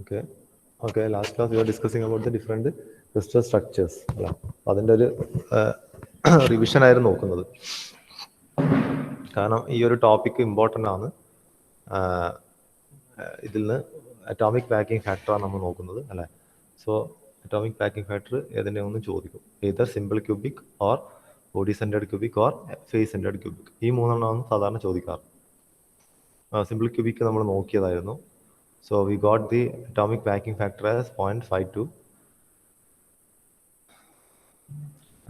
Okay. Last class we were discussing about the different crystal structures. അതിൻ്റെ ഒരു revision ആയിരുന്നു നോക്കുന്നത്. കാരണം ഈ ഒരു ടോപ്പിക്ക് ഇമ്പോർട്ടൻ്റ് ആണ്. ഇതിൽ നിന്ന് അറ്റോമിക് പാക്കിംഗ് ഫാക്ടറാണ് നമ്മൾ നോക്കുന്നത് അല്ലേ. സോ അറ്റോമിക് പാക്കിംഗ് ഫാക്ടർ ഏതിനെ ഒന്ന് ചോദിക്കും. Either simple cubic or body centred cubic or face centred cubic. ഈ മൂന്നെണ്ണമാണ് സാധാരണ ചോദിക്കാറ്. സിമ്പിൾ ക്യൂബിക് നമ്മൾ നോക്കിയതായിരുന്നു. So we got the atomic packing factor as 0.52,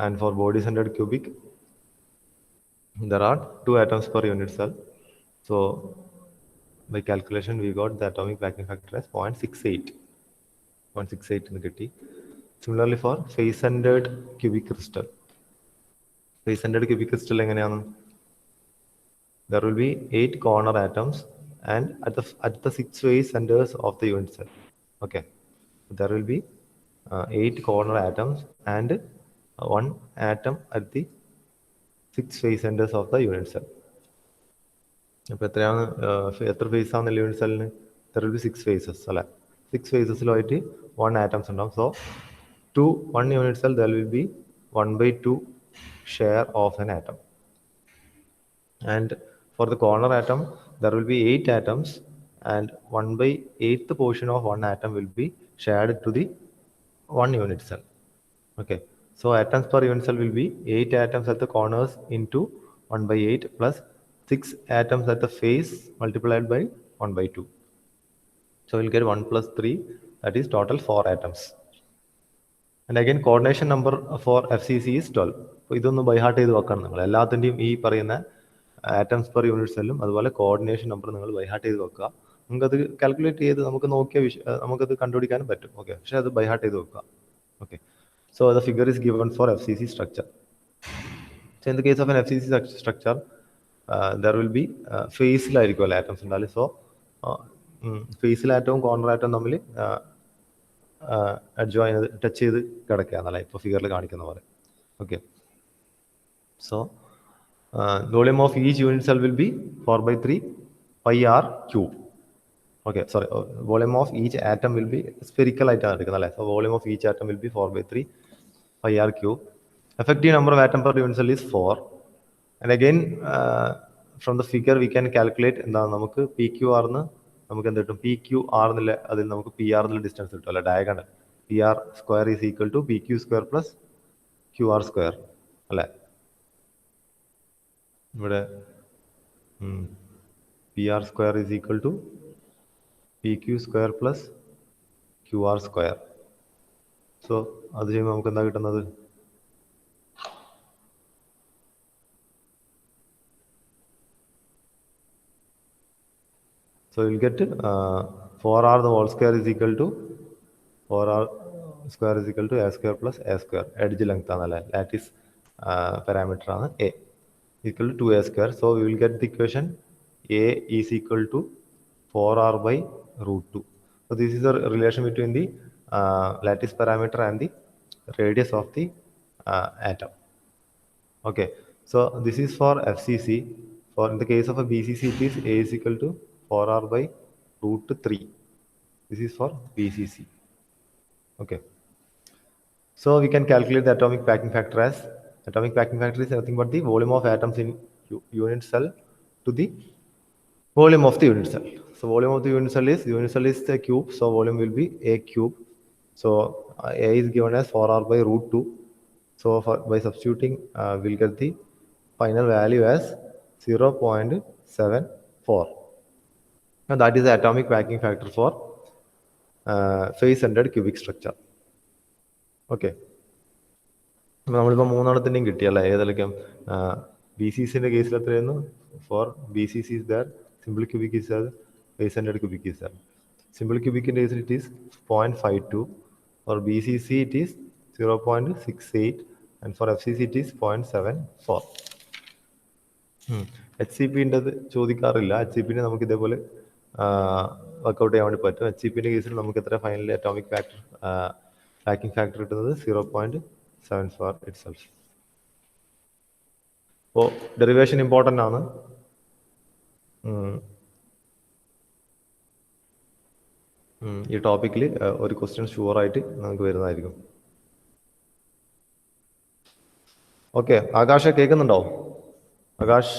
and for body centered cubic there are 2 atoms per unit cell. So by calculation we got the atomic packing factor as 0.68 in the kitty. Similarly for face centered cubic crystal, there will be 8 corner atoms and at the 6 face centers of the unit cell. Okay, there will be 8 corner atoms and 1 atom at the 6 face centers of the unit cell. അപ്പോൾ എത്ര face ആണെന്നല്ലേ unit സെല്ലിന്? there will be 6 phases അല്ലേ. 6 ഫേസസിലായിട്ട് 1 atoms ഉണ്ടാവും. So to 1 unit cell there will be 1/2 share of an atom, and for the corner atom there will be 8 atoms and 1/8 portion of 1 atom will be shared to the 1 unit cell. Okay, so atoms per unit cell will be 8 atoms at the corners into 1/8 plus 6 atoms at the face multiplied by 1/2. So we'll get 1 plus 3, that is total 4 atoms. And again coordination number for FCC is 12. അപ്പോൾ ഇതൊന്ന് by heart ചെയ്ത് വെക്കണം നിങ്ങൾ. എല്ലാത്തിൻ്റെയും ഈ പറയുന്ന atoms per unit സെല്ലും അതുപോലെ കോർഡിനേഷൻ നമ്പർ നിങ്ങൾ ബൈ ഹാർട്ട് ചെയ്ത് വെക്കുക. നമുക്കത് കാൽക്കുലേറ്റ് ചെയ്ത് നമുക്ക് നോക്കിയ നമുക്കത് കണ്ടുപിടിക്കാനും പറ്റും. ഓക്കെ, പക്ഷേ അത് ബൈ ഹാർട്ട് ചെയ്ത് വെക്കുക. Okay, so the figure is given for FCC structure. So in the case of an FCC structure there will be ഫേസിലായിരിക്കും അല്ലേ ആറ്റംസ് ഉണ്ടാവില്ല. സോ ഫേസിൽ ആറ്റവും കോർണർ ആറ്റവും തമ്മിൽ അഡ്ജോയിൻ ചെയ്ത് ടച്ച് ചെയ്ത് കിടക്കുകയാണല്ലേ ഇപ്പോൾ ഫിഗറിൽ കാണിക്കുന്ന പോലെ. Okay, so volume of each unit cell will be 4/3 pi r cube. Okay, sorry, volume of each atom will be spherical ആയിട്ടാണ് എടുക്കുന്നത് അല്ലേ. So volume of each atom will be 4/3 pi r cube. Effective number of atom per unit cell is 4. And again from the figure we can calculate എന്താണ് നമുക്ക് PQR എന്ന് നമുക്ക് എന്ത് കിട്ടും? PQR എന്നുള്ള അതിൽ നമുക്ക് PR എന്നുള്ള ഡിസ്റ്റൻസ് കിട്ടും അല്ലെ. Diagonal PR square is equal to PQ square plus QR square അല്ലേ. ഇവിടെ PR square is equal to PQ square plus QR square. So അത് ചെയ്യുമ്പോൾ നമുക്ക് എന്താ കിട്ടുന്നത്? So you'll get 4r the whole square is equal to 4r square is equal to a square plus a square. Edge length ആണല്ലേ, lattice parameter ആണ് a, equal to 2a square. So we will get the equation a is equal to 4r by root 2. So this is the relation between the lattice parameter and the radius of the atom. Okay, so this is for FCC. For in the case of a BCC it is a is equal to 4r by root 3. This is for BCC. Okay, so we can calculate the atomic packing factor as atomic packing factor is nothing but the volume of atoms in unit cell to the volume of the unit cell. So volume of the unit cell is a cube, so volume will be a cube. So a is given as 4r by root 2. So by substituting we'll get the final value as 0.74. Now that is the atomic packing factor for face-centered cubic structure. Okay, നമ്മളിപ്പോൾ മൂന്നെണ്ണത്തിൻ്റെയും കിട്ടിയല്ലേ. ഏതെല്ലാം BCCൻ്റെ കേസിൽ എത്രയായിരുന്നു? For BCC is there, simple cubic is there, face-centered cubic is there. Simple cubic in case it is 0.52, for BCC it is 0.68, and for FCC it is 0.74. HCP-ൻ്റെത് ചോദിക്കാറില്ല. HCP-നെ നമുക്ക് ഇതേപോലെ workout ചെയ്യാൻ വേണ്ടി പറ്റും. HCP-ൻ്റെ കേസിൽ നമുക്ക് എത്ര finally atomic factor packing factor കിട്ടുന്നത്? 0.74 itself. അപ്പോൾ ഡെറിവേഷൻ ഇമ്പോർട്ടൻ്റ് ആണ്. ഈ ടോപ്പിക്കിൽ ഒരു ക്വസ്റ്റ്യൻ ഷുവറായിട്ട് നമുക്ക് വരുന്നതായിരിക്കും. ഓക്കെ, ആകാശ് കേൾക്കുന്നുണ്ടോ? ആകാശ്,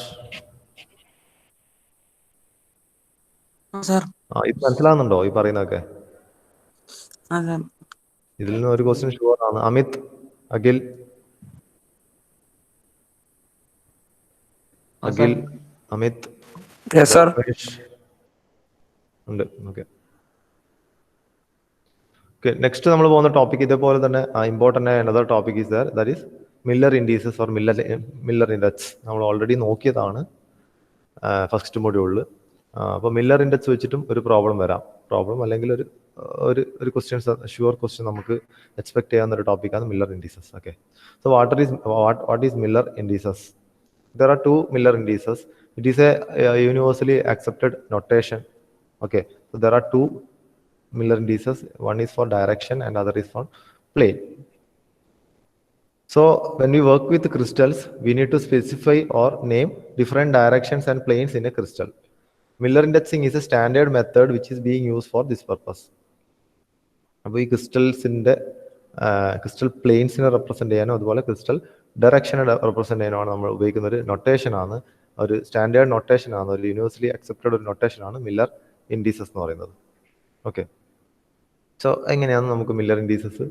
ഇത് മനസ്സിലാവുന്നുണ്ടോ ഈ പറയുന്നതൊക്കെ? ഇതിൽ നിന്ന് ഒരു ക്വസ്റ്റ്യൻ ഷുവർ ആണ്. അമിത്, അഖിൽ, അമിത് ഉണ്ട്. ഓക്കെ, നെക്സ്റ്റ് നമ്മൾ പോകുന്ന ടോപ്പിക് ഇതേപോലെ തന്നെ ഇമ്പോർട്ടൻ്റ് ആയ another topic is that is Miller indices or Miller index. നമ്മൾ ഓൾറെഡി നോക്കിയതാണ് ഫസ്റ്റ് മൊഡ്യൂളിൽ. അപ്പോൾ മില്ലർ ഇൻഡെക്സ് വെച്ചിട്ടും ഒരു പ്രോബ്ലം വരാം. പ്രോബ്ലം അല്ലെങ്കിൽ ഒരു ക്വസ്റ്റ്യൻസ്, ഷുവർ ക്വസ്റ്റ്യൻ നമുക്ക് എക്സ്പെക്ട് ചെയ്യാവുന്ന ഒരു ടോപ്പിക്കാണ് Miller indices. Okay, so what is Miller indices? There are two Miller indices. It is a universally accepted notation. Okay, so there are two Miller indices. One is for direction and other is for plane. So when we work with crystals, we need to specify or name different directions and planes in a crystal. Miller indexing is a standard method which is being used for this purpose. അപ്പോൾ ഈ crystal പ്ലെയിൻസിനെ represent ചെയ്യാനോ അതുപോലെ crystal ഡയറക്ഷനെ represent ചെയ്യാനാണ് നമ്മൾ ഉപയോഗിക്കുന്ന ഒരു നൊട്ടേഷനാണ്, ഒരു standard നൊട്ടേഷനാണ്, ഒരു യൂണിവേഴ്സലി അക്സെപ്റ്റഡ് ഒരു നൊട്ടേഷനാണ് മില്ലർ ഇൻഡീസസ് എന്ന് പറയുന്നത്. ഓക്കെ, സോ എങ്ങനെയാണ് നമുക്ക് മില്ലർ ഇൻഡീസസ്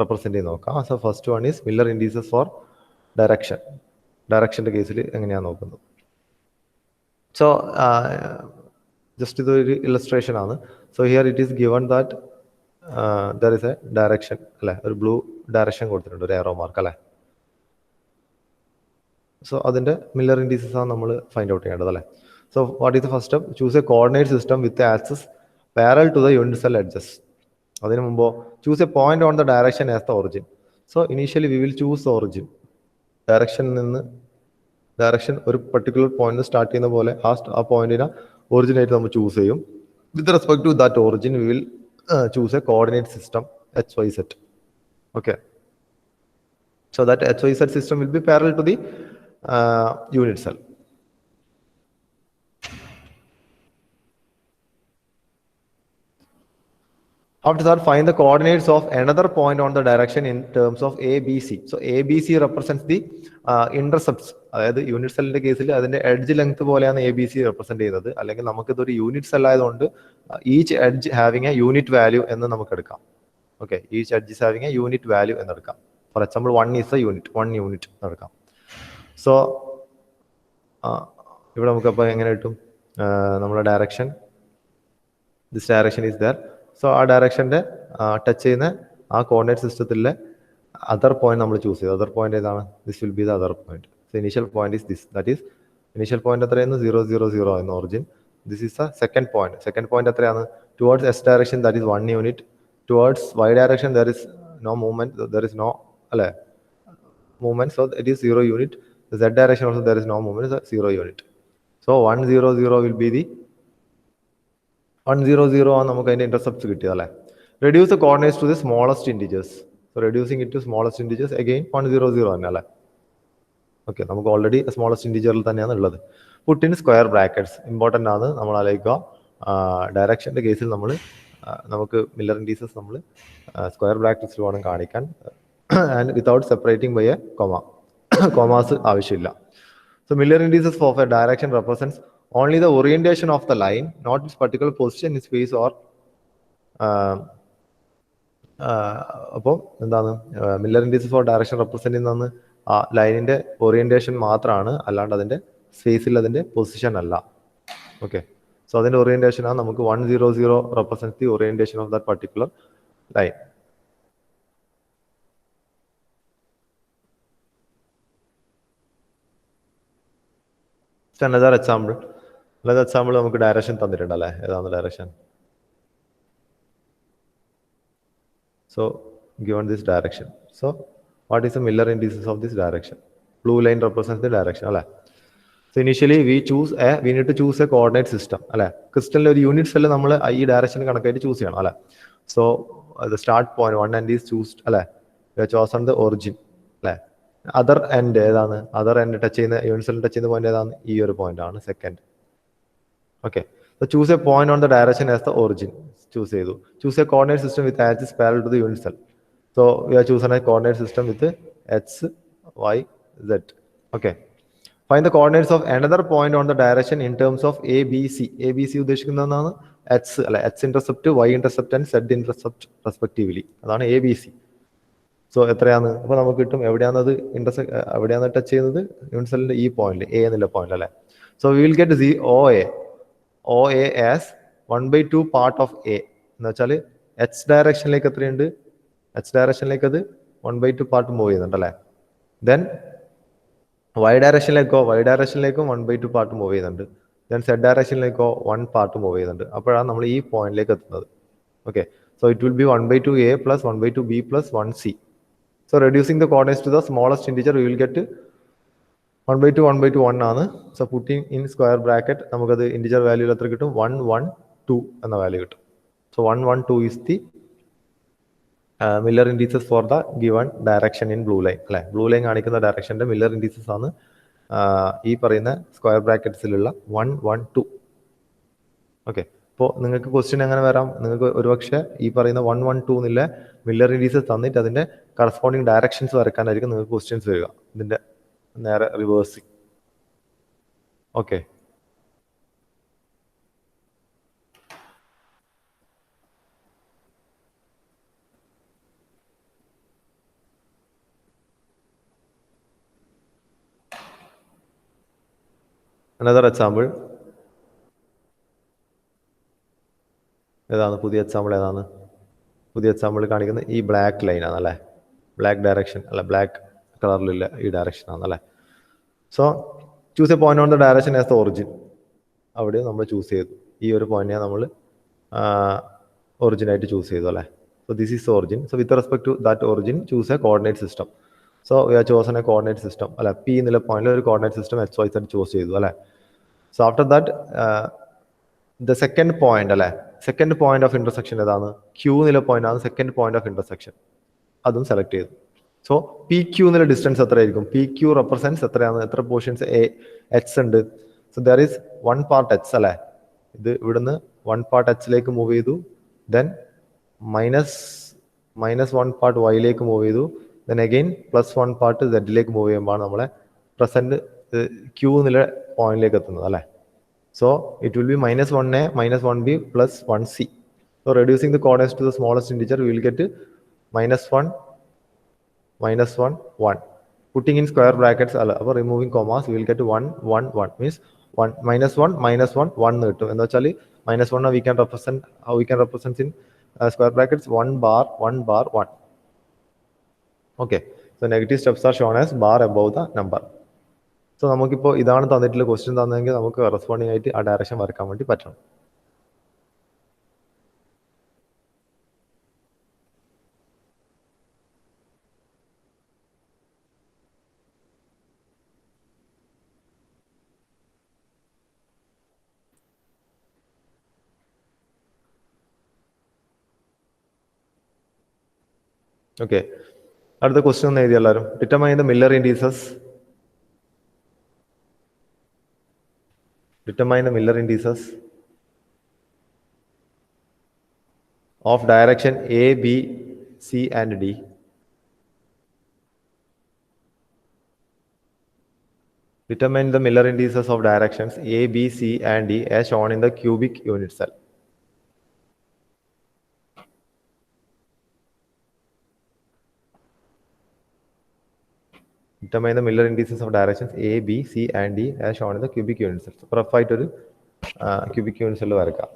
റെപ്രസെന്റ് ചെയ്ത് നോക്കാം. So first one is Miller indices for direction. ഡയറക്ഷൻ്റെ കേസിൽ എങ്ങനെയാണ് നോക്കുന്നത്? സോ ജസ്റ്റ് ഇതൊരു ഇല്ലസ്ട്രേഷൻ ആണ്. So here it is given that there is a direction അല്ലെ, ഒരു ബ്ലൂ ഡയറക്ഷൻ കൊടുത്തിട്ടുണ്ട്, ഒരു എറോ മാർക്ക് അല്ലെ. സോ അതിന്റെ മില്ലർ ഇൻഡീസസ് ആണ് നമ്മൾ ഫൈൻഡ് ഔട്ട് ചെയ്യേണ്ടത് അല്ലെ. So what is the first step? Choose a coordinate system with axes parallel to the unit cell edges. അതിനു മുമ്പ് choose a point on the direction as the origin. So initially we will choose the origin. Direction ഒരു particular point start ചെയ്യുന്ന പോലെ ആ പോയിന്റിനെ ഒറിജിനായിട്ട് നമ്മൾ ചൂസ് ചെയ്യും. With respect to that origin we will choose a coordinate system HYZ. Okay, so that HYZ system will be parallel to the unit cell. After that, find the coordinates of another point on the direction in terms of ABC. So ABC represents the intercepts. അതായത് unit സെല്ലിന്റെ കേസിൽ അതിന്റെ edge length പോലെയാണ് ABC represent ചെയ്യുന്നത്. അല്ലെങ്കിൽ നമുക്കിതൊരു unit cell ആയതുകൊണ്ട് each edge having a unit value എന്ന് നമുക്ക് എടുക്കാം. Okay, each edge is having a unit value എന്നെടുക്കാം. For example 1 is a unit, 1 unit എന്നെടുക്കാം. സോ ഇവിടെ നമുക്കപ്പോൾ എങ്ങനെ കിട്ടും? നമ്മുടെ direction, this direction is there. So ആ ഡയറക്ഷൻ്റെ ടച്ച് ചെയ്യുന്ന ആ കോർഡിനേറ്റ് സിസ്റ്റത്തിലെ അതർ പോയിന്റ് നമ്മൾ ചൂസ് ചെയ്തു. അതർ പോയിന്റ് ഏതാണ്? This will be the other point. So initial point is this, that is initial point എത്രയാണ്? 0 0 0 എന്ന origin. This is the second point. Second point എത്രയാണ്? Towards x direction, that is 1 unit. Towards y direction there is no movement, there is no അല്ലെ movement, so it is 0 unit. Z direction also there is no movement, so 0 unit. So 1 0 0 will be the 1 0 0 ആണ് നമുക്ക് അതിന്റെ intercepts കിട്ടിയത് അല്ലേ. Reduce the coordinates to the smallest integers. So reducing it to smallest integers again 1 0 0 തന്നെ അല്ലേ. Okay, നമുക്ക് already smallest ഇൻഡിജറിൽ തന്നെയാണ് ഉള്ളത്. Put in square brackets important ആണ്. നമ്മൾ ആലോചിക്കുക, ഡയറക്ഷൻ്റെ കേസിൽ നമുക്ക് മില്ലർ ഇൻഡീസസ് നമ്മൾ സ്ക്വയർ ബ്രാക്കറ്റ്സിൽ വേണം കാണിക്കാൻ, and without separating by a comma. Commas ആവശ്യമില്ല. So Miller indices for a direction represents only the orientation of the line, not its particular position in space or. അപ്പോൾ എന്താണ് Miller indices for direction represent ചെയ്യുന്നതെന്ന് ആ ലൈനിന്റെ orientation മാത്രമാണ്, അല്ലാണ്ട് അതിന്റെ സ്പേസിൽ അതിന്റെ പൊസിഷൻ അല്ല. ഓക്കെ, സോ അതിന്റെ ഓറിയന്റേഷൻ ആണ് നമുക്ക് 1 0 0 represent the orientation of that particular line. another example നമുക്ക് ഡയറക്ഷൻ തന്നിട്ടുണ്ട് അല്ലേ. ഏതാണ് direction? So given this direction, so what is the Miller indices of this direction? Blue line represents the direction അല്ലേ. So initially we need to choose a coordinate system അല്ലേ. ക്രിസ്റ്റലിന്റെ ഒരു unit cell നമ്മൾ ഈ direction കണക്കായിട്ട് choose ചെയ്യണം അല്ലേ. So the start point 1 and is chosen അല്ലേ. we have chosen the origin അല്ലേ. Other end ഏതാണ്? അതർ എൻഡ് ടച്ച് ചെയ്യുന്ന യൂണിറ്റ് സെല്ലിൽ ടച്ച് ചെയ്യുന്ന പോയിന്റ് ഏതാണ്? ഈ ഒരു പോയിന്റ് ആണ് second. Okay, So choose a point on the direction as the origin. Choose a coordinate system with axis parallel to the unit cell. So we are choosing a coordinate system with x, y, z. Okay. Find the coordinates of another point on the direction in terms of a, b, c. A, b, c ഉദ്ദേശിക്കുന്നതാണ് x intercept, y intercept and z intercept respectively. അതാണ് a, b, c. So എത്രയാണ്? അപ്പോൾ നമുക്ക് കിട്ടും എവിടെയാണത് എവിടെയാണ് touch ചെയ്യുന്നത്? Unit സെല്ലിന്റെ ഈ point A എന്നുള്ള പോയിന്റ് അല്ലേ. So we will get O A as 1/2 part of A എന്ന് വെച്ചാൽ എച്ച് ഡയറക്ഷനിലേക്ക് എത്രയുണ്ട്? എച്ച് ഡയറക്ഷനിലേക്ക് അത് 1/2 പാർട്ട് മൂവ് ചെയ്യുന്നുണ്ട് അല്ലേ. ദെൻ വൈ ഡയറക്ഷനിലേക്കും 1/2 പാർട്ട് മൂവ് ചെയ്യുന്നുണ്ട്. ദെൻ സെഡ് ഡയറക്ഷനിലേക്കോ 1 പാർട്ട് മൂവ് ചെയ്യുന്നുണ്ട്. അപ്പോഴാണ് നമ്മൾ ഈ പോയിന്റിലേക്ക് എത്തുന്നത്. Okay, so it will B 1/2 A plus 1/2 B plus 1 C. So reducing the coordinates to the smallest integer, we will get 1/2 1/1 ആണ്. So putting in square bracket, നമുക്കത് integer value എത്ര കിട്ടും? 1 1 2 എന്ന വാല്യൂ കിട്ടും. So 1 1 2 is the Miller indices for the given direction in blue line. അല്ലെ, blue line കാണിക്കുന്ന ഡയറക്ഷൻ്റെ Miller indices ആണ് ഈ പറയുന്ന സ്ക്വയർ ബ്രാക്കറ്റ്സിലുള്ള 1 1 2. ഓക്കെ, അപ്പോൾ നിങ്ങൾക്ക് ക്വസ്റ്റ്യൻ എങ്ങനെ വരാം? നിങ്ങൾക്ക് ഒരുപക്ഷെ ഈ പറയുന്ന 1 1 2 എന്നുള്ള മില്ലർ ഇൻഡീസസ് തന്നിട്ട് അതിൻ്റെ കറസ്പോണ്ടിങ് ഡയറക്ഷൻസ് വരക്കാനായിരിക്കും നിങ്ങൾക്ക് ക്വസ്റ്റ്യൻസ് വരിക, ഇതിൻ്റെ നേരെ റിവേഴ്സിങ്. Okay, another example. ഏതാണ് പുതിയ എക്സാമ്പിൾ? ഏതാണ് പുതിയ എക്സാമ്പിൾ കാണിക്കുന്നത്? ഈ ബ്ലാക്ക് ലൈൻ ആണ് അല്ലേ, ബ്ലാക്ക് ഡയറക്ഷൻ അല്ല, ബ്ലാക്ക് കളറിലുള്ള ഈ ഡയറക്ഷൻ ആണ് അല്ലേ. So choose a point on the direction as the origin. അവിടെ നമ്മൾ ചൂസ് ചെയ്തു, ഈ ഒരു പോയിന്റിനെ നമ്മൾ ഒറിജിനായിട്ട് ചൂസ് ചെയ്തു അല്ലേ. So this is origin. So with respect to that origin choose a coordinate system. So we are chosen a coordinate system അല്ല, പി എന്നുള്ള പോയിന്റിൽ ഒരു coordinate system X Y Z choose ചെയ്തു അല്ലേ. So after that the second point അല്ലേ, second point of intersection ഏതാണ്? Q എന്നുള്ള point ആണ് സെക്കൻഡ് പോയിന്റ് ഓഫ് ഇന്റർസെക്ഷൻ. അതും സെലക്ട് ചെയ്തു. സോ പി ക്യൂ എന്നുള്ള ഡിസ്റ്റൻസ് എത്രയായിരിക്കും? പി ക്യൂ റെപ്രസെന്റ്സ് എത്രയാണ്? എത്ര പോർഷൻസ് എച്ച് ഉണ്ട്? So there is 1 part H അല്ലേ. ഇത് ഇവിടുന്ന് 1 പാർട്ട് എച്ചിലേക്ക് മൂവ് ചെയ്തു, ദെൻ മൈനസ് 1 പാർട്ട് വൈയിലേക്ക് മൂവ് ചെയ്തു, ദെൻ അഗെയിൻ +1 പാർട്ട് സെഡിലേക്ക് മൂവ് ചെയ്യുമ്പോഴാണ് നമ്മളെ പ്രസന്റ് ക്യൂ എന്നുള്ള പോയിന്റിലേക്ക് എത്തുന്നത് അല്ലേ. So it will be -1a, -1b plus 1c. So reducing the coordinates to the smallest integer, we will get -1, -1, 1. Putting in square brackets, or removing commas, we will get 1, 1, 1. Means 1, -1, -1, 1 കിട്ടും. എന്ന് വെച്ചാൽ -1 we can represent in square brackets 1 bar 1 bar 1. Okay, so negative steps are shown as bar above the number. So നമുക്കിപ്പോൾ ഇതാണ് തന്നിട്ടുള്ള question തന്നെങ്കിൽ നമുക്ക് corresponding ആയിട്ട് ആ direction വരക്കാൻ വേണ്ടി പറ്റണം. ഓക്കെ, അടുത്ത ക്വസ്റ്റ്യൻ ഒന്ന് എഴുതി എല്ലാവരും. Determine the Miller indices. Determine the Miller indices of direction A, B, C and D. Determine the Miller indices of directions A, B, C and D as shown in the cubic unit cell. Determine the Miller indices of directions A, B, C and D as shown in the cubic unit cell. So rough ആയിട്ട് ഒരു cubic unit cell വരക്കാം.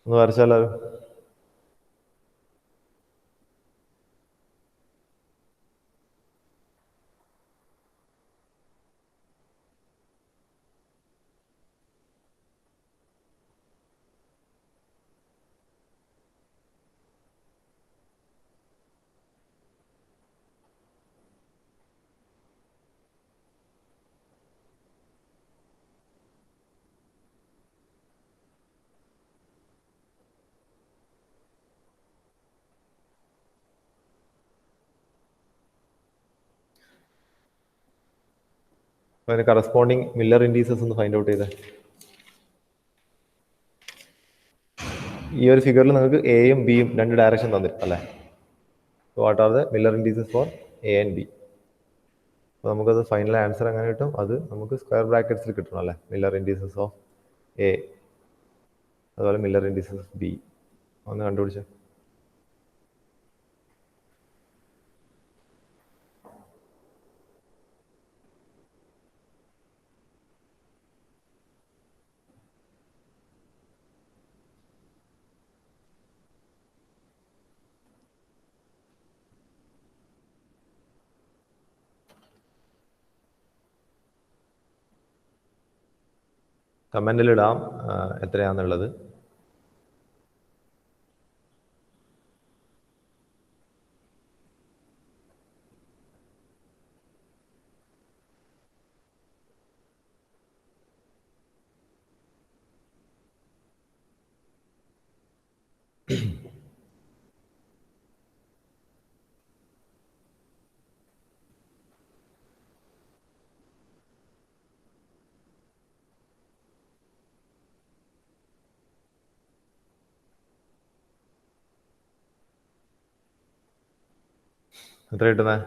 ഒന്ന് വരച്ചാലോ? അതിന് corresponding Miller indices ഒന്ന് find out ചെയ്തേ. ഈ ഒരു ഫിഗറിൽ നിങ്ങൾക്ക് എയും ബിയും രണ്ട് ഡയറക്ഷൻ തന്നിട്ടുണ്ട് അല്ലേ? What are the Miller indices for A and B? അപ്പോൾ നമുക്കത് ഫൈനൽ ആൻസർ എങ്ങനെ കിട്ടും? അത് നമുക്ക് സ്ക്വയർ ബ്രാക്കറ്റ്സിൽ കിട്ടണം അല്ലേ? മില്ലർ ഇൻഡീസസ് ഓഫ് എ അതുപോലെ മില്ലർ ഇൻഡീസസ് ഓഫ് ബി ഒന്ന് കണ്ടുപിടിച്ചേ. കമൻറ്റിലിടാം എത്രയാണെന്നുള്ളത്. എത്ര കിട്ടുന്നത്?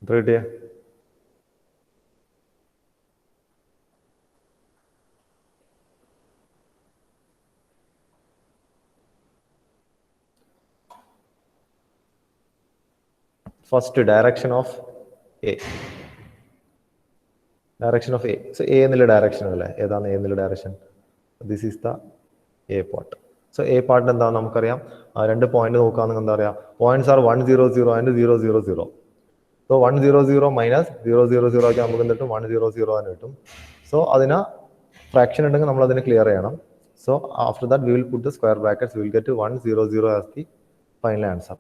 എത്ര കിട്ടിയ? First direction of A. Direction of A. So A എന്നുള്ള ഡയറക്ഷൻ അല്ലേ? ഏതാണ് എ എന്നുള്ള direction? This is the A part. So A part എന്താണ് നമുക്കറിയാം. രണ്ട് പോയിന്റ് നോക്കുകയാണെങ്കിൽ എന്താ പറയുക? Points R 1 0 0 and 0 0 0. So 1 0 0 minus 0 0 0 ആക്കി നമുക്ക് കിട്ടും 1 0 0 എന്ന് കിട്ടും. സോ അതിന് ഫ്രാക്ഷൻ ഉണ്ടെങ്കിൽ നമ്മൾ അതിനെ ക്ലിയർ ചെയ്യണം. So after that we will put the square brackets, will get 1 0 0 as the final answer.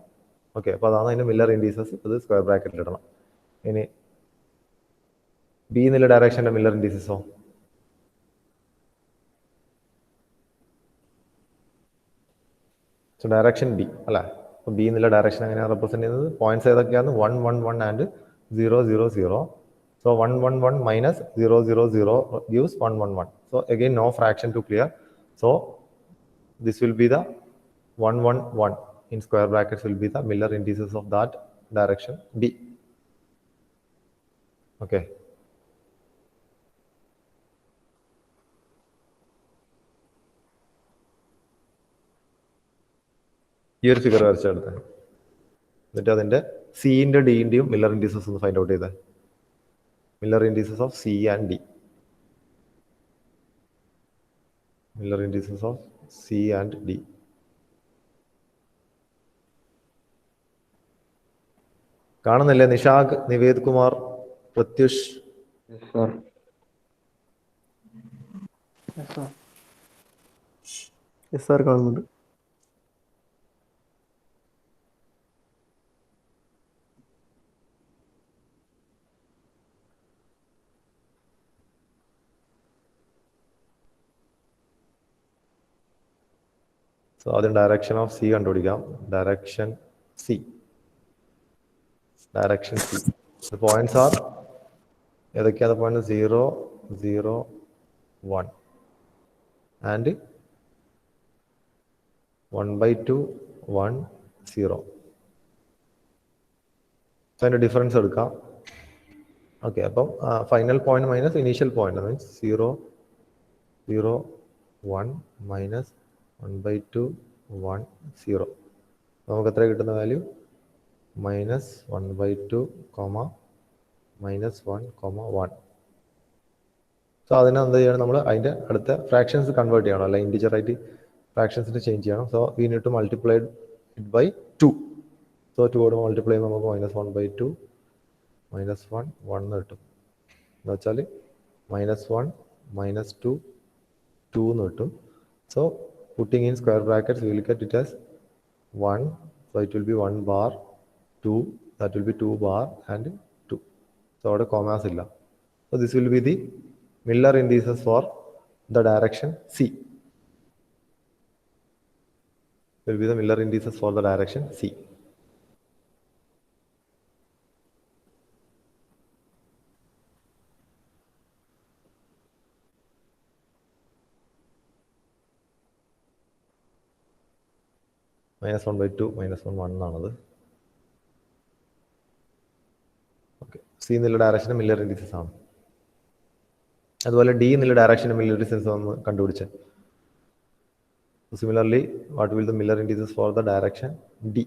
Okay, അപ്പോൾ അതാണ് അതിൻ്റെ മില്ലർ ഇൻഡീസസ്. അത് സ്ക്വയർ ബ്രാക്കറ്റിൽ ഇടണം. ഇനി ബി എന്നുള്ള ഡയറക്ഷൻ്റെ മില്ലർ ഇൻഡീസസോ? സോ ഡയറക്ഷൻ ബി അല്ലേ? അപ്പോൾ ബി എന്നുള്ള ഡയറക്ഷൻ എങ്ങനെയാണ് റെപ്രസെൻറ്റ് ചെയ്യുന്നത്? പോയിന്റ്സ് ഏതൊക്കെയാണ്? 1 1 1 and 0 0 0. So 1 1 1 minus 0 0 0 gives 1 1 1. So again no fraction to clear. So this will be the 1 1 1 in square brackets will be the Miller indices of that direction B. Okay. ഈ ഒരു figure വരച്ചെടുത്ത് എന്നിട്ട് അതിൻ്റെ സിൻ്റെ ഡിൻ്റെയും Miller indices ഒന്ന് find out ചെയ്തേ. Miller indices of C and D. Miller indices of C and D. കാണുന്നില്ലേ? നിഷാഖ്, നിവേദ് കുമാർ, പ്രത്യുഷ്. കാണുന്നുണ്ട്. So ആദ്യം direction of C കണ്ടുപിടിക്കാം. Direction C. Direction C. Points are ഏതൊക്കെയാണ്? Point 0 0 1 and 1/2 1 0. സോ അതിൻ്റെ ഡിഫറൻസ് എടുക്കാം. ഓക്കെ, അപ്പം final point minus initial point means 0 0, 1 minus 1 by 2, 1, 0. നമുക്ക് എത്ര കിട്ടുന്ന value? minus 1 by 2, minus 1, 1. So അതിനെ എന്ത് ചെയ്യണം? നമ്മൾ അതിൻ്റെ അടുത്ത ഫ്രാക്ഷൻസ് കൺവേർട്ട് ചെയ്യണം, അല്ല ഇൻറ്റിജറായിട്ട് ഫ്രാക്ഷൻസിന് ചേഞ്ച് ചെയ്യണം. So we need to multiply it by 2. So 2 കൊണ്ട് മൾട്ടിപ്ലൈ ചെയ്യുമ്പോൾ നമുക്ക് minus 1 by 2, minus 1, 1 എന്ന് കിട്ടും. എന്ന് വെച്ചാൽ minus 1, minus 2, 2 എന്ന് കിട്ടും. So putting in square brackets we will get it as 1. So it will be 1 bar, 2, that will be 2 bar and 2. So അവിടെ കോമാസ് ഇല്ല. So this will be the Miller indices for the direction C. Will be the Miller indices for the direction C. minus 1 by 2, minus 1, 1 ആണത്. Okay, C എന്നുള്ള ഡയറക്ഷന് Miller indices ആണ്. അതുപോലെ D എന്നുള്ള ഡയറക്ഷന് Miller indices ഒന്ന് കണ്ടുപിടിച്ചത്. Similarly what will the Miller indices for the direction D?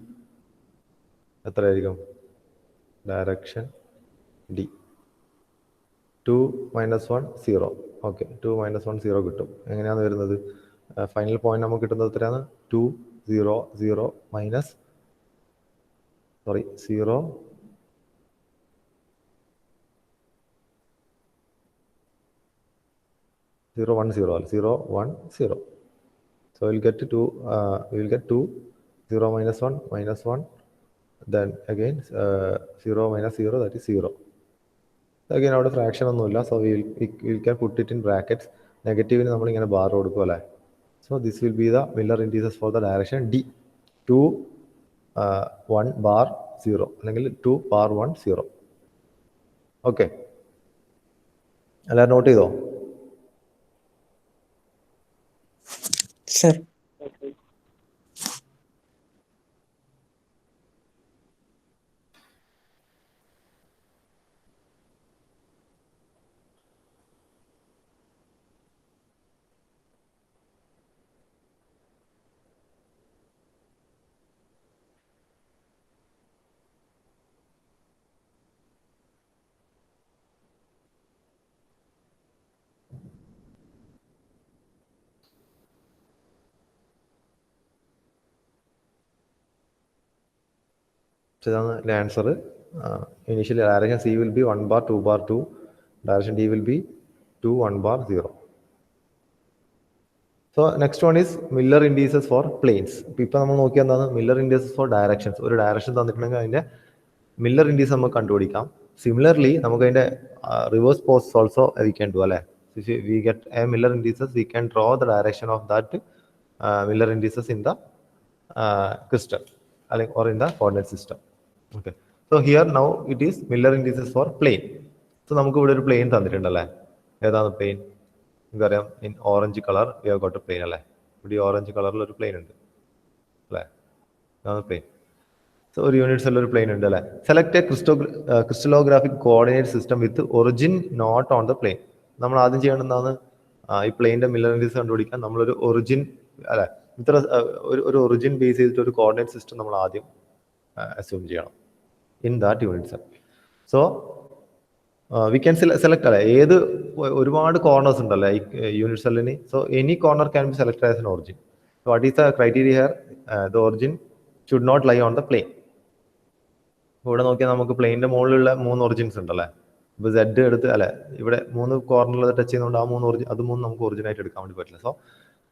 എത്രയായിരിക്കും? Direction D 2 minus 1, 0. Okay, 2 minus 1, 0 കിട്ടും. എങ്ങനെയാണ് വരുന്നത്? ഫൈനൽ പോയിന്റ് നമുക്ക് കിട്ടുന്നത് എത്രയാണ്? 2, 0, 0 minus 0, 0, 1, 0, 0, 1, 0. So we'll get 2, 0 minus 1, minus 1, then again 0 minus 0, that is 0. Again അവിടെ ഫ്രാക്ഷൻ ഒന്നുമില്ല. So we can put it in brackets. നെഗറ്റീവിന് നമ്മളിങ്ങനെ ബാർ കൊടുക്കും അല്ലേ? So this will be the Miller indices for the direction D. 2, 1 bar 0 അല്ലെങ്കിൽ 2 bar 1, 0. Okay, എല്ലാവരും note ചെയ്തോ? Sir, ഇതാണ് answer. Initially direction C will be 1 bar, 2 bar, 2. Direction D will be 2, 1 bar, 0. So next one is Miller indices four planes. ഇപ്പം നമ്മൾ നോക്കിയാൽ എന്താണ്? Miller indices for directions. ഒരു direction തന്നിട്ടുണ്ടെങ്കിൽ അതിൻ്റെ മില്ലർ ഇൻഡിസ് നമുക്ക് കണ്ടുപിടിക്കാം. സിമിലർലി നമുക്ക് അതിൻ്റെ reverse post also we can do അല്ലേ? We get a Miller indices, we can draw the direction of that Miller indices in the crystal or in the coordinate system. Okay, so here now it is Miller indices for plane. So നമുക്ക് ഇവിടെ ഒരു plain തന്നിട്ടുണ്ടല്ലേ? ഏതാണ് plane? നമുക്കറിയാം, in orange colour we have got a plane അല്ലേ? ഇവിടെ orange കളറിൽ ഒരു plane ഉണ്ട് അല്ലേ? അതാണ് പ്ലെയിൻ. സോ ഒരു യൂണിറ്റ് സെല്ലിൽ ഒരു പ്ലെയിൻ ഉണ്ട് അല്ലേ? Select a crystallographic coordinate system with origin not on the plane. നമ്മൾ ആദ്യം ചെയ്യേണ്ടത് എന്താണ്? ഈ പ്ലെയിൻ്റെ മില്ലർ ഇൻഡിസസ് കണ്ടുപിടിക്കാൻ നമ്മളൊരു ഒറിജിൻ അല്ലേ, ഇത്ര ഒരു ഒറിജിൻ ബേസ് ചെയ്തിട്ട് ഒരു കോർഡിനേറ്റ് സിസ്റ്റം നമ്മൾ ആദ്യം അസ്യൂം ചെയ്യണം in that unit cell. So we can select അല്ലേ, ഏത് ഒരുപാട് കോർണേഴ്സ് ഉണ്ടല്ലേ ഈ യൂണിറ്റ് സെല്ലിന്. So any corner can be select as an origin. What is the criteria here? The origin should not lie on the plane. ഇവിടെ നോക്കിയാൽ നമുക്ക് പ്ലെയിൻ്റെ മുകളിലുള്ള 3 ഒറിജിൻസ് ഉണ്ടല്ലേ? ഇപ്പോൾ സെഡ് എടുത്ത് അല്ലെ, ഇവിടെ 3 കോർണറിൽ ടച്ച് ചെയ്യുന്നതുകൊണ്ട് ആ 3 ഒറിജിൻ, അത് 3 നമുക്ക് ഒറിജിനായിട്ട് എടുക്കാൻ വേണ്ടി പറ്റില്ല. So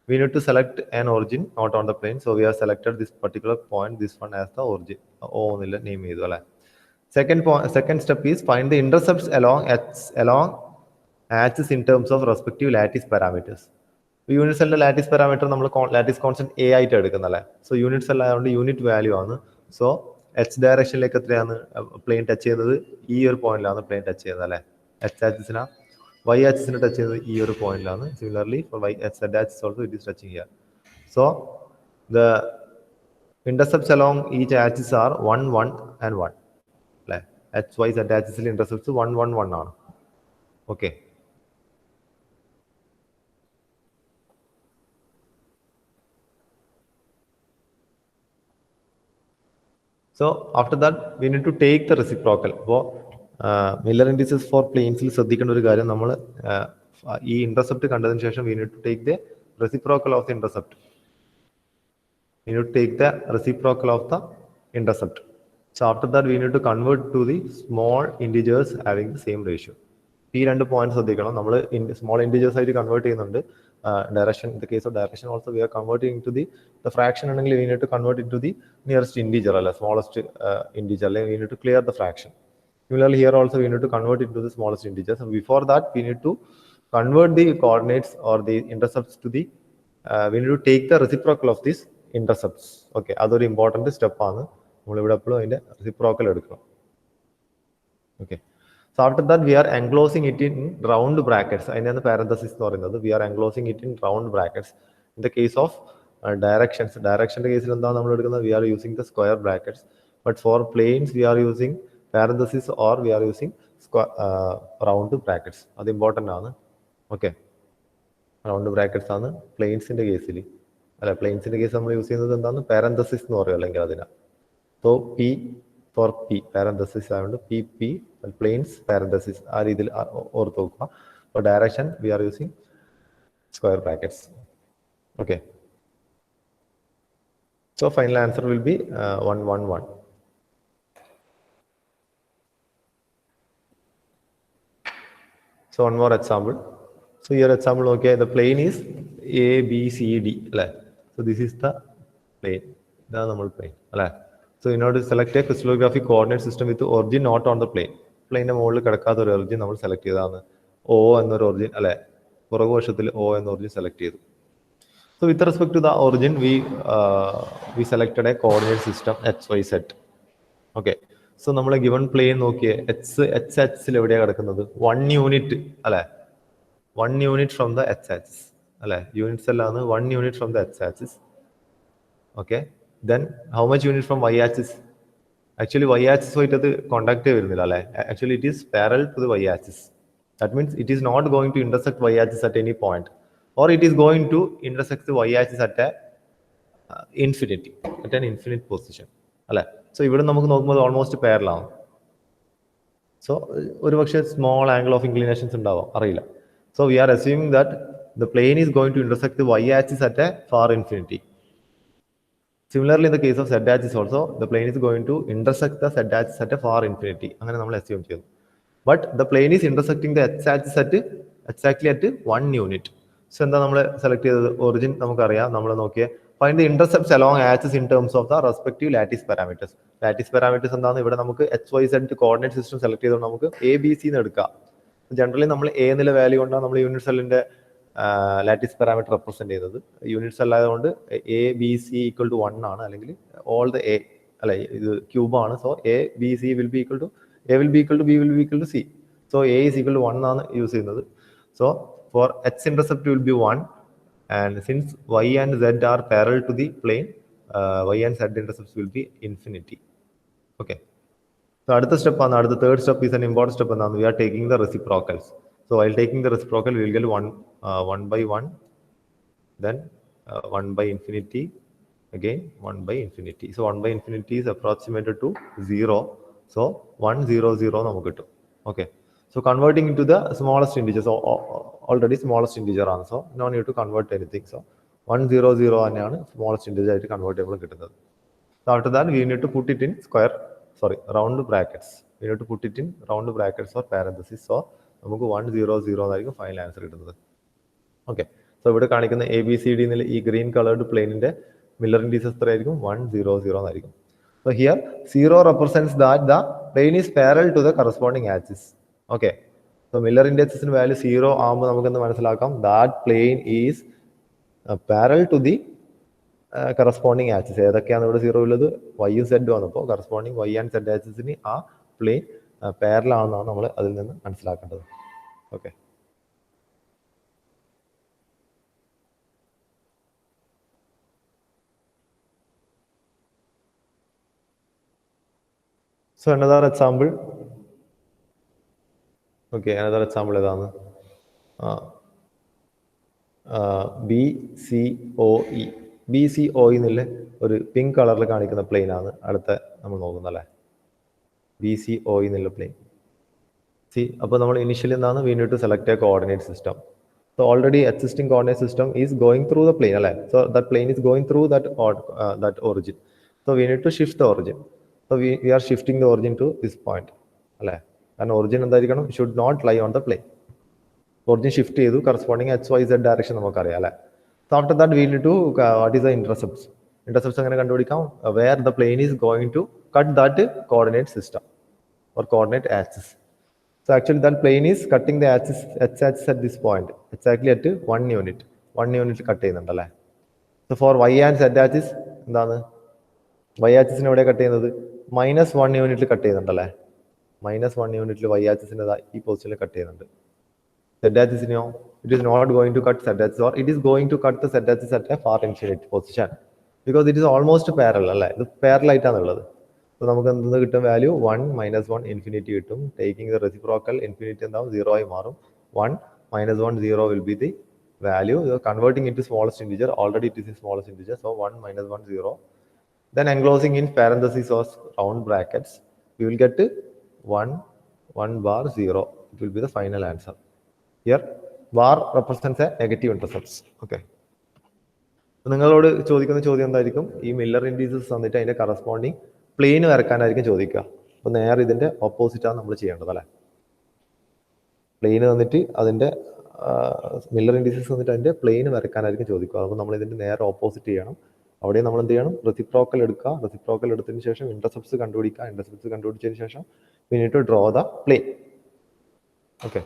we need to select an origin not on the plane. So we have selected this particular point, this one as the origin. എന്നുള്ള നെയിം ചെയ്തു അല്ലേ? Second step is find the intercepts along axis in terms of respective lattice parameters. Unit സെല്ലിന്റെ lattice parameter നമ്മൾ lattice constant A ആയിട്ട് എടുക്കുന്നല്ലേ? So unit cell ആയതുകൊണ്ട് unit value ആണ്. So H ഡയറക്ഷനിലേക്ക് എത്രയാണ് plain touch ചെയ്യുന്നത്? ഈ ഒരു പോയിന്റിലാണ് പ്ലെയിൻ ടച്ച് ചെയ്യുന്നത് അല്ലേ? എച്ച് ആക്സിസിനാ y axis touch ചെയ്യുന്നത് ഈ ഒരു പോയിന്റിലാണ്. Similarly for z axis also it is touching here. So the intercepts along each axis are 1, 1 and 1 അല്ലേ? h y z axis intercepts 1, 1, 1 ആണ്. Okay, So after that we need to take the reciprocal. അപ്പോൾ Miller indices four പ്ലെയിൻസിൽ ശ്രദ്ധിക്കേണ്ട ഒരു കാര്യം, നമ്മൾ ഈ intercept കണ്ടതിന് ശേഷം we need to take the reciprocal of the intercept. We need to take the reciprocal of the intercept. So after that we need to convert to the small integers having the same ratio. ഈ രണ്ട് points ശ്രദ്ധിക്കണം. നമ്മൾ small integers ആയിട്ട് convert ചെയ്യുന്നുണ്ട്. Direction, in the case of direction also we are converting to the fraction ആണെങ്കിൽ we need to convert into the nearest integer, അല്ല smallest integer, അല്ലെങ്കിൽ we need to clear the fraction. Similarly here also we need to convert it to the smallest integers. And before that we need to convert the coordinates or the intercepts to the we need to take the reciprocal of these intercepts. Okay, അതൊരു important സ്റ്റെപ്പാണ്. നമ്മളിവിടെ എപ്പോഴും അതിൻ്റെ reciprocal എടുക്കണം. Okay, so after that we are enclosing it in round brackets. അതിനാണ് parenthesis എന്ന് പറയുന്നത്. We are enclosing it in round brackets. In the case of directionന്റെ കേസിൽ എന്താണ് നമ്മൾ എടുക്കുന്നത്? We are using the square brackets. But for planes we are using parenthesis or we are using round brackets. അത് important ആണ്. Okay, round brackets ആണ് പ്ലെയിൻസിൻ്റെ കേസിൽ. അല്ല, പ്ലെയിൻസിൻ്റെ case നമ്മൾ യൂസ് ചെയ്യുന്നത് എന്താണ്? പാരന്തസിസ് എന്ന് പറയും അല്ലെങ്കിൽ അതിനാ. So P for P parenthesis ആയതുകൊണ്ട് പി പി പ്ലെയിൻസ് പാരന്തസിസ്, ആ രീതിയിൽ ഓർത്ത് നോക്കുക. For direction we are using square brackets. Okay, so final answer will be 1 1 1. So one more example. So here example, okay, the plane is A, B, C, D. So this is the plane. That's the normal plane. So in order to select a crystallographic coordinate system with the origin not on the plane. Plane model kadakatha oru origin nammal select cheyidana. O ennoru origin alle. Puragu vashathil O ennoru origin select cheyidu. So with respect to the origin, we selected a coordinate system XYZ. Okay. So നമ്മൾ given plane നോക്കിയേ, H axis എവിടെയാണ് കിടക്കുന്നത്? 1 unit അല്ലേ, 1 unit from the H axis അല്ലേ, units എല്ലാമാണ് 1 unit from the H axis. Okay, then how much unit from Y axis? Actually Y axis ആയിട്ട് അത് contact വരുന്നില്ല അല്ലേ, actually it is parallel to the Y axis. That means it is not going to intersect Y axis at any point, or it is going to intersect Y axis at infinity, at an infinite position അല്ലേ. So ഇവിടെ നമുക്ക് നോക്കുമ്പോൾ almost പാരലാണ്. So ഒരു പക്ഷേ small angle of inclinations ഉണ്ടാവാം, അറിയില്ല. So we are assuming that the plane is going to intersect the Y axis at a far infinity. Similarly in the case of Z axis also the plane is going to intersect the Z axis at a far infinity, അങ്ങനെ നമ്മൾ assume ചെയ്യുന്നു. But the plane is intersecting the H axis at exactly at 1 unit. So എന്താ നമ്മൾ select ചെയ്തത്? Origin നമുക്കറിയാം, നമ്മൾ നോക്കിയേ find the intercepts along axis in terms of the respective lattice parameters. Lattice parameters എന്താണ്? ഇവിടെ നമുക്ക് XYZ കോർഡിനേറ്റ് സിസ്റ്റം സെലക്ട് ചെയ്തുകൊണ്ട് നമുക്ക് ABC എന്ന് എടുക്കാം. ജനറലി നമ്മൾ A എന്നുള്ള വാല്യൂ കൊണ്ടാണ് നമ്മൾ യൂണിറ്റ് സെല്ലിന്റെ ലാറ്റിസ് പാരാമീറ്റർ റെപ്രസെന്റ് ചെയ്തത്. യൂണിറ്റ് സെൽ ആയതുകൊണ്ട് ABC ഈക്വൽ ടു 1 ആണ്, അല്ലെങ്കിൽ ഓൾ ദ A അല്ലെ, ഇത് ക്യൂബ് ആണ്. So ABC will be equal to A will be equal to B will be equal to C. So A is equal to 1 ആണ് use ചെയ്യുന്നത്. So for H intercept will be 1. And since y and z are parallel to the plane, y and z intercepts will be infinity. Okay. So അടുത്ത step ആണ്, അടുത്ത third step is an important step എന്നാണ്. We are taking the reciprocals. So while taking the reciprocal, we will get 1 by 1, then 1 by infinity, again 1 by infinity. So 1 by infinity is approximated to 0. So 1 0 0 നമുക്ക് കിട്ടും. Okay. So converting into the smallest integer, so already smallest integer ആണ്. So no need to convert anything. So 1 0 0 തന്നെയാണ് smallest integer ആയിട്ട് convert ചെയ്യുമ്പോൾ കിട്ടുന്നത്. So after that we need to put it in round brackets. We need to put it in round brackets or parentheses. So നമുക്ക് 1 0 0 എന്നായിരിക്കും final answer കിട്ടുന്നത്. Okay, so ഇവിടെ കാണിക്കുന്ന ABCD എന്നുള്ള ഈ ഗ്രീൻ കളേർഡ് പ്ലെയിനിന്റെ മില്ലർ ഇൻഡിസസ് എത്രയായിരിക്കും? 1 0 0 എന്നായിരിക്കും. So here 0 represents that the plane is parallel to the corresponding axis. Okay, so Miller ഇൻഡിസസിന് വാല്യൂ 0 ആകുമ്പോൾ നമുക്കെന്ന് മനസ്സിലാക്കാം that plane is parallel to the corresponding axis. ഏതൊക്കെയാണ് ഇവിടെ 0 ഉള്ളത്? വൈയും സെഡും ആണ്. അപ്പോൾ കറസ്പോണ്ടിങ് വൈ ആൻഡ് സെഡ് ആക്സിസിന് ആ പ്ലെയിൻ പാരലൽ ആണെന്നാണ് നമ്മൾ അതിൽ നിന്ന് മനസ്സിലാക്കേണ്ടത്. Okay, so another example. Okay, another example ഏതാണ്? BCOE. ബി സി ഒ എന്നുള്ള ഒരു പിങ്ക് കളറിൽ കാണിക്കുന്ന പ്ലെയിൻ ആണ് അടുത്ത നമ്മൾ നോക്കുന്നത് അല്ലേ. ബി സി ഒ എന്നുള്ള പ്ലെയിൻ. സി അപ്പോൾ നമ്മൾ ഇനിഷ്യലി എന്താണ് we need to select a coordinate system. So already existing coordinate system is going through the plane, right? So that plane is going through that origin. So we need to shift the origin. So we are shifting the origin to this point, right? And origin should not lie on the plane. Origin shift ചെയ്തു corresponding XYZ direction നമുക്കറിയാം അല്ലേ. So after that we need to what is the intercepts? Intercepts എങ്ങനെ കണ്ടുപിടിക്കാം? Where the plane is going to cut that coordinate system or coordinate axis. So actually that plane is cutting the x-axis at this point, exactly at 1 unit. 1 unit cut ചെയ്യുന്നുണ്ടല്ലേ. So for y and z-axis എന്താണ്? y-axis എവിടെ cut ചെയ്യുന്നത്? -1 യൂണിറ്റിൽ cut ചെയ്യുന്നുണ്ടല്ലേ. -1 യൂണിറ്റിൽ y-axis ഈ പൊസിഷനിൽ cut ചെയ്യുന്നുണ്ട്. Z-axis it is not going to cut z-axis, or it is going to cut the z-axis at a far infinite position because it is almost parallel അല്ലേ. ഇത് parallel ആയിട്ടാണുള്ളത്. അപ്പോൾ നമുക്ക് എന്തെന്ന് കിട്ടും വാല്യൂ 1 -1 ഇൻഫിനിറ്റി കിട്ടും. ടേക്കിംഗ് ദ റെസിപ്രോക്കൽ ഇൻഫിനിറ്റി എന്താവും 0 ആയി മാറും. 1 -1 0 will be the value. Converting into smallest integer, already it is the smallest integer. So 1 -1 0. Then enclosing in parentheses or round brackets, we will get 1 bar 0. It will be the final answer. Here bar represents a negative intercepts. Okay. നിങ്ങളോട് ചോദിക്കുന്ന ചോദ്യം എന്തായിരിക്കും? ഈ Miller indices തന്നിട്ട് അതിന്റെ corresponding plain വരക്കാനായിരിക്കും ചോദിക്കുക. അപ്പോൾ നേരെ ഇതിന്റെ ഓപ്പോസിറ്റാണ് നമ്മൾ ചെയ്യേണ്ടത് അല്ലേ. പ്ലെയിൻ തന്നിട്ട് അതിന്റെ മില്ലർ ഇൻഡിസസ് തന്നിട്ട് അതിന്റെ പ്ലെയിൻ വരക്കാനായിരിക്കും ചോദിക്കുക. അപ്പോൾ നമ്മൾ ഇതിന്റെ നേരെ ഓപ്പോസിറ്റ് ചെയ്യണം. അവിടെ നമ്മൾ എന്ത് ചെയ്യണം? റെസിപ്രോക്കൽ എടുക്കുക. റെസിപ്രോക്കൽ എടുത്തതിന് ശേഷം ഇന്റർസെപ്റ്റ്സ് കണ്ടുപിടിക്കുക. ഇന്റർസെപ്റ്റ്സ് കണ്ടുപിടിച്ചതിന് ശേഷം we need to draw the plane. Okay.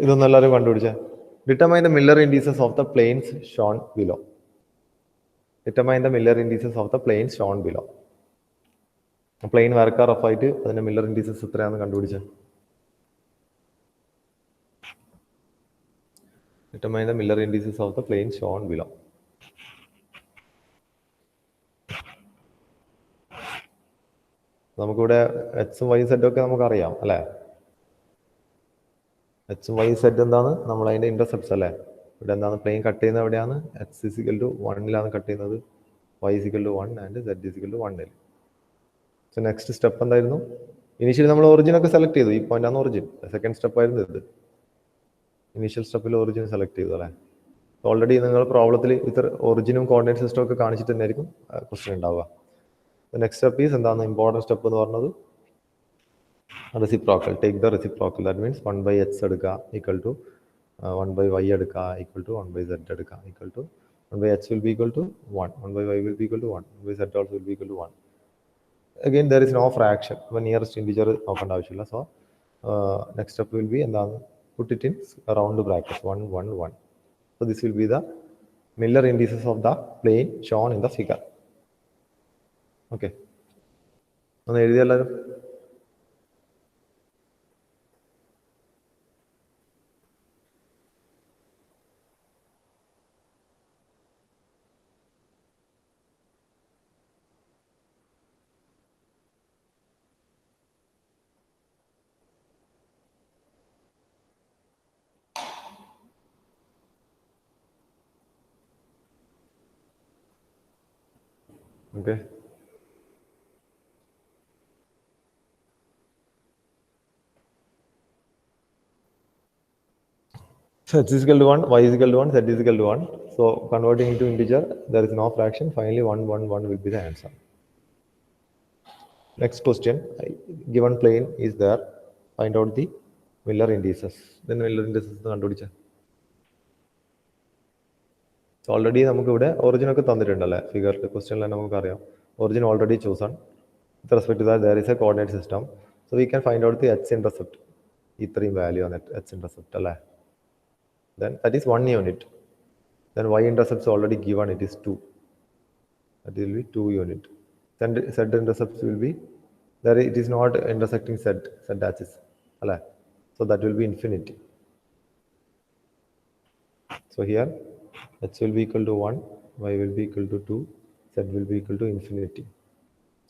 ഇതൊന്നും എല്ലാവരും കണ്ടുപിടിച്ചേ. Determine the Miller indices of the planes shown below. Determine the Miller indices of the planes shown below. Plane വരക്കാൻ റഫായിട്ട് അതിന്റെ മില്ലർ ഇൻഡിസസ് എത്രയാണെന്ന് കണ്ടുപിടിച്ചേ. Determine the Miller indices of the planes shown below. നമുക്കിവിടെ എക്സും Y സെറ്റും ഒക്കെ നമുക്കറിയാം അല്ലേ. എക്സും വൈ സെറ്റ് എന്താണ്? നമ്മൾ അതിന്റെ ഇന്റർസെപ്റ്റ്സ് അല്ലേ. ഇവിടെ എന്താണ്? പ്ലെയിൻ കട്ട് ചെയ്യുന്നത് എവിടെയാണ്? എക്സ് ഇസിക്കൽ ടു 1 കട്ട് ചെയ്യുന്നത്, Y is equal to 1 and Z is equal to 1. So next step എന്തായിരുന്നു? ഇനീഷ്യലി നമ്മൾ ഒറിജിൻ ഒക്കെ സെലക്ട് ചെയ്തു. ഈ പോയിന്റ് ആണ് ഒറിജിൻ. സെക്കൻഡ് സ്റ്റെപ്പ് ആയിരുന്നു ഇത്. ഇനീഷ്യൽ സ്റ്റെപ്പിൽ ഒറിജിൻ സെലക്ട് ചെയ്തു അല്ലേ. ഓൾറെഡി നിങ്ങൾ പ്രോബ്ലത്തിൽ ഇത്ര ഒറിജിനും കോർഡിനേറ്റ് സിസ്റ്റം ഒക്കെ കാണിച്ചിട്ട് തന്നെയായിരിക്കും ക്വസ്റ്റ്യൻ ഉണ്ടാവുക. നെക്സ്റ്റ് സ്റ്റെപ്പ് ഈസ് എന്താണ് ഇമ്പോർട്ടൻറ്റ് സ്റ്റെപ്പ് എന്ന് പറഞ്ഞത്? Reciprocal. Take the reciprocal. That means 1/x എടുക്കുക ഈക്വൽ ടു 1/y എടുക്കുക ഈക്വൽ ടു 1/z എടുക്കുക equal to 1/x will be equal to 1, 1/y will be equal to 1, 1/z also will be equal to 1. Again there is no fraction. When nearest integer നോക്കേണ്ട ആവശ്യമില്ല. So next step will be എന്താണ്? Put it in round brackets 1 1 1. So this will be the Miller indices of the plane shown in the figure. Okay. ഒന്ന് എഴുതിയല്ലോ. Okay. So x is equal to 1, y is equal to 1, z is equal to 1. So converting into integer, there is no fraction. Finally 1 1 1 will be the answer. Next question, given plane is there, find out the Miller indices. Then Miller indices കണ്ടുപിടിച്ച. So already നമുക്ക് ഇവിടെ origin ഒക്കെ തന്നിട്ടുണ്ടല്ലേ ഫിഗറിൽ. ക്വസ്റ്റ്യനിൽ നമുക്ക് അറിയാം origin already chosen. With respect to that there is a coordinate system. So we can find out the x-intercept. ഇത്രയും value ആണ് x-intercept അല്ലേ. Then that is 1 unit. Then y-intercepts already given, it is 2. That will be 2 unit. Then z-intercepts will be, there it is not intersecting z axis. So that will be infinity. So here x will be equal to 1, y will be equal to 2, z will be equal to infinity.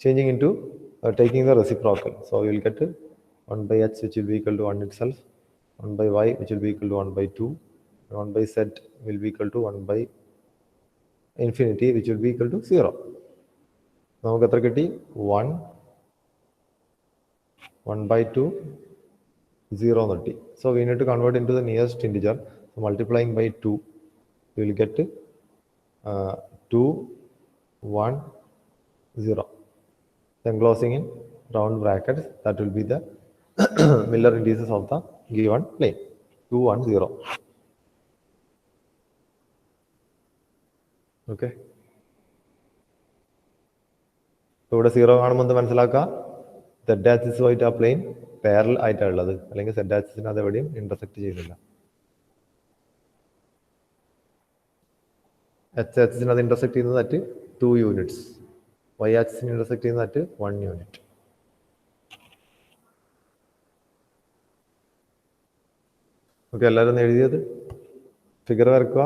Changing into taking the reciprocal. So we will get 1 by h which will be equal to 1 itself, 1 by y which will be equal to 1 by 2, and 1 by z will be equal to 1 by infinity which will be equal to 0. നമുക്ക് എത്ര കിട്ടി? 1 by 2 0 എന്ന് കിട്ടി. So we need to convert into the nearest integer. So multiplying by 2 we will get 2 1 0. Then closing in round brackets, that will be the Miller indices of the given plane. 2 1 0. Okay. ഇവിടെ 0 കാണുമ്പോൾ എന്ത് മനസ്സിലാക്കുക? Z ആക്സിസുമായിട്ട് ആ plane parallel ആയിട്ടാണ് ഉള്ളത്, അല്ലെങ്കിൽ Z ആക്സിസിന് അത് എവിടെയും ഇന്റർസെക്ട് ചെയ്യുന്നില്ല. എച്ച് ആക്സിസിന് അത് ഇന്റർസെക്ട് ചെയ്യുന്നത് അറ്റ് 2 യൂണിറ്റ്സ്, വൈ ആക്സിസിന് ഇന്റർസെക്ട് ചെയ്യുന്നത് അറ്റ് 1 യൂണിറ്റ്. ഓക്കെ, എല്ലാവരും ഒന്ന് എഴുതിയത് ഫിഗർ വരക്കുക.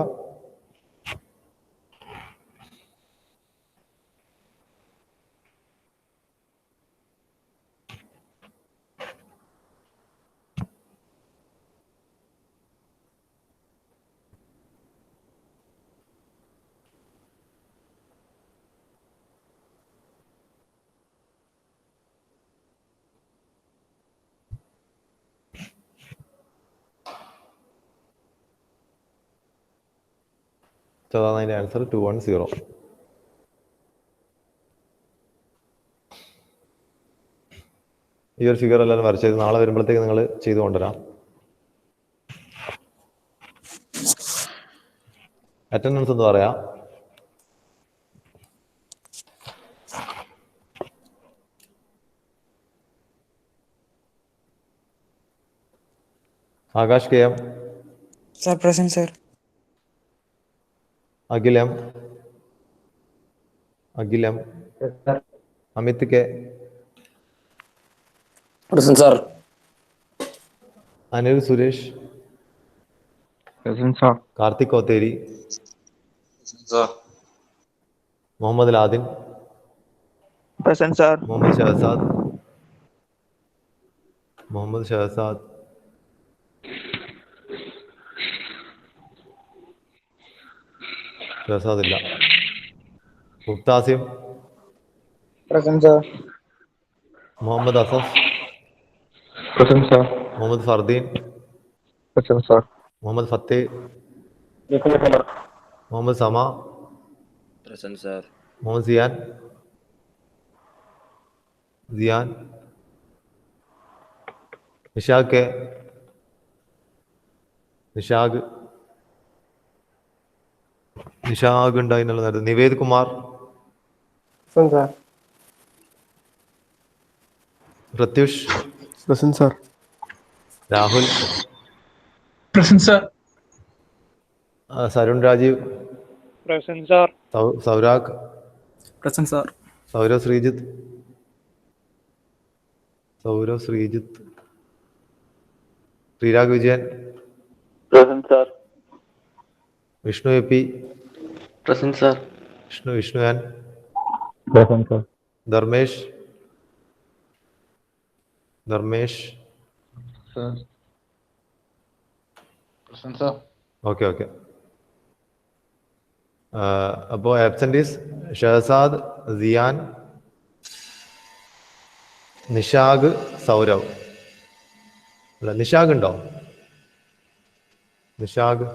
അതാണ് അതിൻ്റെ ആൻസർ 2 1 0. ഈ ഒരു ഫിഗർ എല്ലാവരും വരച്ചത് നാളെ വരുമ്പോഴത്തേക്ക് നിങ്ങൾ ചെയ്തു കൊണ്ടുവരാം. അറ്റൻഡൻസ് എന്ന് പറയാം. Akash K M. Sir, present, sir. Akhilam. Amit K. Present, sir. Anil Suresh. Present, sir. Karthik Kotheri. Present, sir. Muhammad Ladin. Present, sir. Muhammad Shahzad. ഷഹസാദില്ല. Muktasim. Present, sir. Muhammad Asaf. Present, sir. Muhammad Fardeen. Present, sir. Muhammad Fateh. Muhammad Sama. Present, sir. Muhammad Siyan. Nishak K. Nishak ഉണ്ടായി എന്നുള്ള നേരത്തെ. Nived Kumar. Present, sir. Pratyush. Present, sir. Rahul. Present, sir. Sarun Rajeev. Present, sir. Sourag. Present, sir. Saurav Sreejith. Sreerag Vijayan. Present, sir. Vishnu A P. Present, sir. Vishnu N. Present, sir. Dharmesh. Sir. Present, sir. Okay. അപ്പോൾ absentees Shahzad, Siyan, Nishakh, Saurav. അല്ല, നിഷാഖ് ഉണ്ടോ? നിഷാഖ്